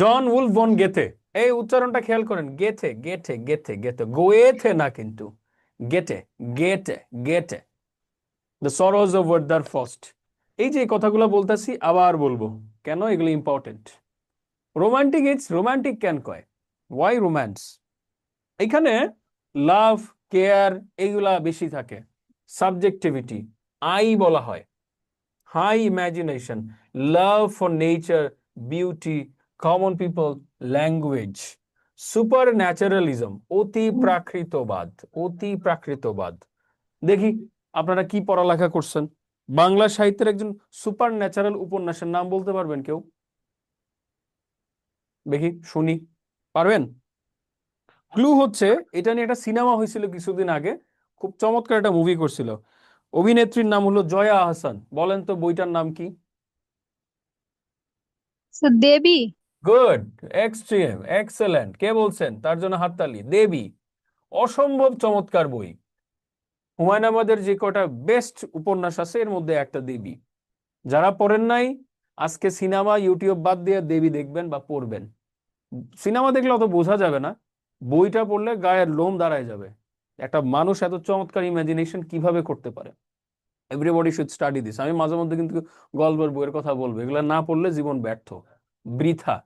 জন Wolf von গেথে। এই উচ্চারণটা খেয়াল করেন, গেথে গেথে গেথে গেথে, গোয়েথে না কিন্তু, Goethe Goethe Goethe. The sorrows of Werther Faust. এই যে কথাগুলো বলতেছি আবার বলবো, কেন এগুলো ইম্পর্টেন্ট। রোমান্টিক, ইটস রোমান্টিক কেন কয়, ওয়াই রোম্যান্স? এখানে লাভ, কেয়ার এইগুলা বেশি থাকে, সাবজেক্টিভিটি, আই বলা হয়, high imagination, love for nature, beauty, common people, language, supernaturalism, অতি প্রাকৃতবাদ, অতি প্রাকৃতবাদ। দেখি আপনারা কি পড়ালেখা করছেন, বাংলা সাহিত্যের একজন সুপার ন্যাচারাল উপন্যাসের নাম বলতে পারবেন কেউ? দেখি শুনি, পারবেন? ক্লু হচ্ছে, এটা নিয়ে একটা সিনেমা হয়েছিল কিছুদিন আগে, খুব চমৎকার একটা মুভি করছিল, অভিনেত্রীর নাম হলো জয়া আহসান। বলেন তো বইটার নাম কি? দেবী। Good, extreme, excellent. কে বলছেন? তার জন্য হাততালি। দেবী, অসম্ভব চমৎকার বই। হুমায়ুন আহমেদের যে কটা বেস্ট উপন্যাস আছে এর মধ্যে একটা দেবী। যারা পড়েন নাই, আজকে সিনেমা ইউটিউব বাদ দিয়ে দেবী দেখবেন বা পড়বেন। সিনেমা দেখলে অত বোঝা যাবে না, বইটা পড়লে গায়ের লোম দাঁড়ায় যাবে। একটা মানুষ এত চমৎকার ইমাজিনেশন কিভাবে করতে পারে। Everybody should study this. আমি মাঝে মধ্যে কিন্তু গল্পের বইয়ের কথা বলবো, এগুলো না পড়লে জীবন ব্যর্থ, বৃথা।